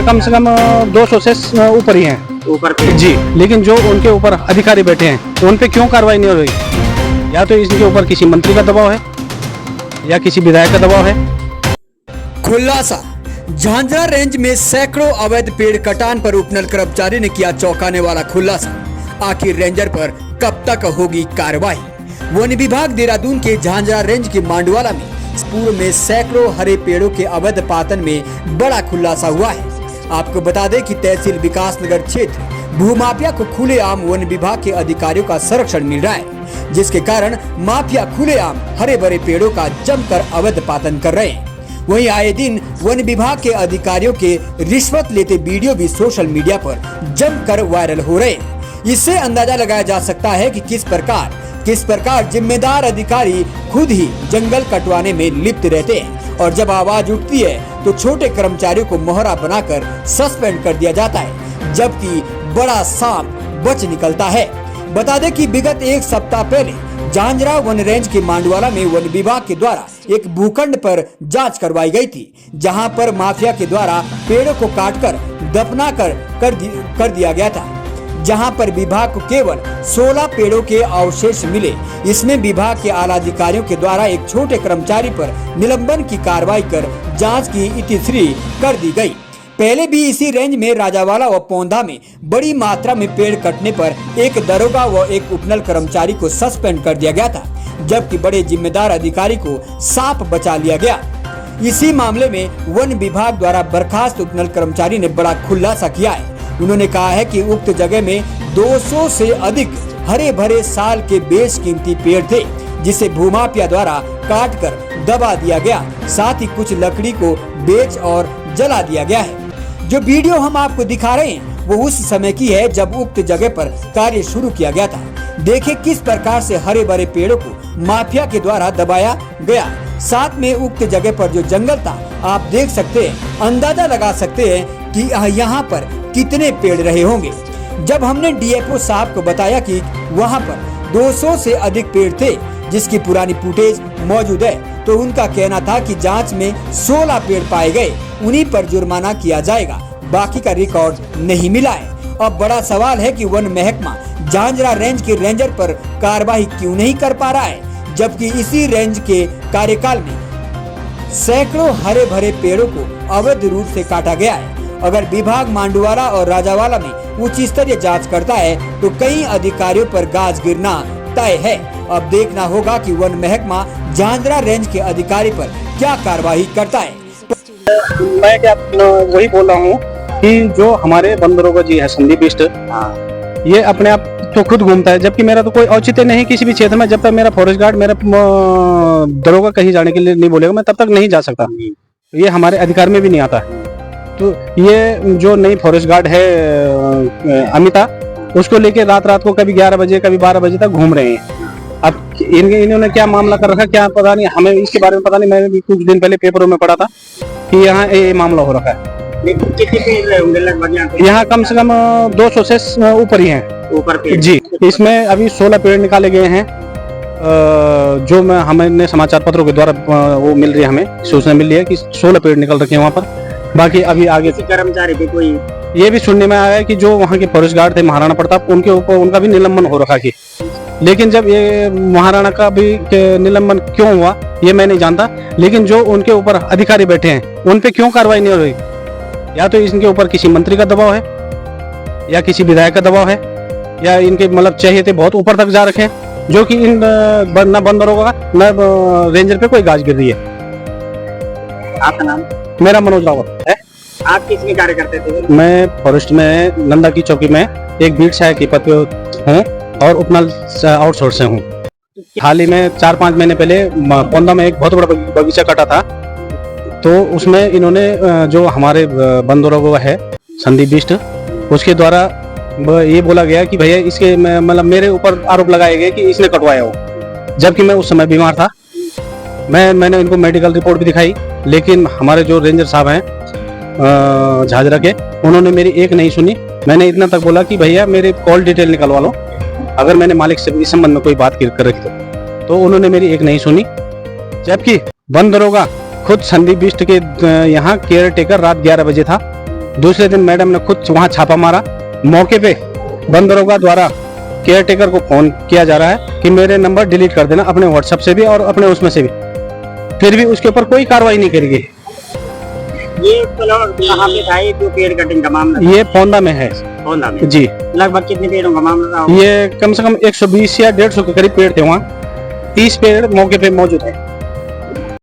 कम से कम 200 से ऊपर ही हैं ऊपर पे जी। लेकिन जो उनके ऊपर अधिकारी बैठे हैं उन पे क्यों कार्रवाई नहीं हो रही? या तो इनके ऊपर किसी मंत्री का दबाव है या किसी विधायक का दबाव है। खुलासा, झांझरा रेंज में सैकड़ों अवैध पेड़ कटान पर उपनल कर्मचारी ने किया चौंकाने वाला खुलासा। आखिर रेंजर पर कब तक होगी कार्रवाई? वन विभाग देहरादून के झांझरा रेंज के मांडवाला में पूर्व में सैकड़ों हरे पेड़ों के अवैध पातन में बड़ा खुलासा हुआ है। आपको बता दें कि तहसील विकास नगर क्षेत्र भूमाफिया को खुलेआम वन विभाग के अधिकारियों का संरक्षण मिल रहा है, जिसके कारण माफिया खुलेआम हरे भरे पेड़ों का जमकर अवैध पातन कर रहे हैं। वहीं आए दिन वन विभाग के अधिकारियों के रिश्वत लेते वीडियो भी सोशल मीडिया पर जमकर वायरल हो रहे हैं। इससे अंदाजा लगाया जा सकता है कि किस प्रकार जिम्मेदार अधिकारी खुद ही जंगल कटवाने में लिप्त रहते हैं और जब आवाज उठती है तो छोटे कर्मचारियों को मोहरा बनाकर सस्पेंड कर दिया जाता है, जबकि बड़ा सांप बच निकलता है। बता दें कि विगत एक सप्ताह पहले झांझरा वन रेंज के मांडवाला में वन विभाग के द्वारा एक भूखंड पर जांच करवाई गई थी, जहां पर माफिया के द्वारा पेड़ों को काटकर दफना कर दिया गया था, जहां पर विभाग को केवल 16 पेड़ों के अवशेष मिले। इसमें विभाग के आला अधिकारियों के द्वारा एक छोटे कर्मचारी पर निलंबन की कार्रवाई कर जांच की इतिश्री कर दी गई। पहले भी इसी रेंज में राजावाला व पौंधा में बड़ी मात्रा में पेड़ कटने पर एक दरोगा व एक उपनल कर्मचारी को सस्पेंड कर दिया गया था, जबकि बड़े जिम्मेदार अधिकारी को सांप बचा लिया गया। इसी मामले में वन विभाग द्वारा बर्खास्त उपनल कर्मचारी ने बड़ा खुलासा किया है। उन्होंने कहा है कि उक्त जगह में 200 से अधिक हरे भरे साल के बेशकीमती पेड़ थे, जिसे भूमाफिया द्वारा काट कर दबा दिया गया। साथ ही कुछ लकड़ी को बेच और जला दिया गया है। जो वीडियो हम आपको दिखा रहे हैं वो उस समय की है जब उक्त जगह पर कार्य शुरू किया गया था। देखें किस प्रकार से हरे भरे पेड़ों को माफिया के द्वारा दबाया गया। साथ में उक्त जगह पर जो जंगल था आप देख सकते हैं, अंदाजा लगा सकते हैं कि यहाँ पर कितने पेड़ रहे होंगे। जब हमने डीएफओ साहब को बताया कि वहाँ पर 200 से अधिक पेड़ थे, जिसकी पुरानी फुटेज मौजूद है, तो उनका कहना था कि जांच में 16 पेड़ पाए गए, उन्हीं पर जुर्माना किया जाएगा, बाकी का रिकॉर्ड नहीं मिला है। अब बड़ा सवाल है कि वन महकमा झांझरा रेंज के रेंजर पर कार्रवाई क्यों नहीं कर पा रहा है, जबकि इसी रेंज के कार्यकाल में सैकड़ों हरे भरे पेड़ों को अवैध रूप से काटा गया है। अगर विभाग मांडवाला और राजावाला में उच्च स्तरीय जांच करता है तो कई अधिकारियों पर गाज गिरना तय है। अब देखना होगा कि वन महकमा झांझरा रेंज के अधिकारी पर क्या कार्रवाई करता है। मैं क्या वही बोल रहा हूँ कि जो हमारे वन दरोगा जी है संदीप बिष्ट, ये अपने आप तो खुद घूमता है, जबकि मेरा तो कोई औचित्य नहीं किसी भी क्षेत्र में। जब तक मेरा फॉरेस्ट गार्ड मेरा दरोगा कहीं जाने के लिए नहीं बोलेगा मैं तब तक नहीं जा सकता। ये हमारे अधिकार में भी नहीं आता है। तो ये जो नई फॉरेस्ट गार्ड है अमिता, उसको लेके रात को कभी 11 बजे कभी 12 बजे तक घूम रहे हैं। अब इन्होंने क्या मामला कर रखा क्या पता नहीं, हमें इसके बारे में पता नहीं। मैंने भी कुछ दिन पहले पेपरों में पढ़ा था कि यहाँ ये मामला हो रखा है। यहाँ कम से कम 200 से ऊपर ही हैं ऊपर पे जी। इसमें अभी 16 पेड़ निकाले गए हैं, जो हमने समाचार पत्रों के द्वारा वो मिल रही है, हमें सूचना मिल रही है कि 16 पेड़ निकल रखे हैं वहाँ पर। बाकी अभी आगे कर्मचारी भी कोई ये भी सुनने में आया है कि जो वहाँ के फॉरेस्ट गार्ड थे महाराणा प्रताप, उनके ऊपर उनका भी निलंबन हो रखा है। लेकिन जब ये महाराणा का भी निलंबन क्यों हुआ ये मैं नहीं जानता, लेकिन जो उनके ऊपर अधिकारी बैठे हैं उन पे क्यों कार्रवाई नहीं हो रही? या तो इनके ऊपर किसी मंत्री का दबाव है या किसी विधायक का दबाव है, या इनके मतलब चाहिए थे बहुत ऊपर तक जा रखे हैं, जो कि इन न बंदरों का न रेंजर पे कोई गाज गिर रही है। आपका नाम? मेरा मनोज रावत है। आप किस में कार्य करते थे? मैं फॉरेस्ट में नंदा की चौकी में एक बीट सहायक के पद पे हूँ और उपनल आउटसोर्स से हूँ। हाल ही में 4-5 महीने पहले पौंधा में एक बहुत बड़ा बगीचा कटा था, तो उसमें इन्होंने जो हमारे बंदरों है संदीप बिष्ट, उसके द्वारा ये बोला गया कि भैया इसके मतलब मेरे ऊपर आरोप लगाए गए कि इसने कटवाया हो, जबकि मैं उस समय बीमार था। मैंने इनको मेडिकल रिपोर्ट भी दिखाई, लेकिन हमारे जो रेंजर साहब हैं झांझरा के, उन्होंने मेरी एक नहीं सुनी। मैंने इतना तक बोला कि भैया मेरे कॉल डिटेल निकलवा लो, अगर मैंने मालिक से इस संबंध में कोई बात कर रखी तो उन्होंने मेरी एक नहीं सुनी। जबकि वन दरोगा खुद संदीप बिष्ट के यहाँ केयर टेकर रात 11 बजे था, दूसरे दिन मैडम ने खुद वहां छापा मारा। मौके पे वन दरोगा द्वारा केयर टेकर को फोन किया जा रहा है कि मेरे नंबर डिलीट कर देना अपने व्हाट्सएप से भी और अपने उसमें से भी, फिर भी उसके ऊपर कोई कार्रवाई नहीं करी गई। ये प्लॉट कहाँ पे था, ये जो पेड़ कटिंग का मामला ये पौंदा में है होना में? जी। लगभग कितने पेड़ों का मामला था? ये कम से कम 120 या 150 के करीब पेड़ थे वहाँ। 30 पेड़ मौके पे मौजूद है।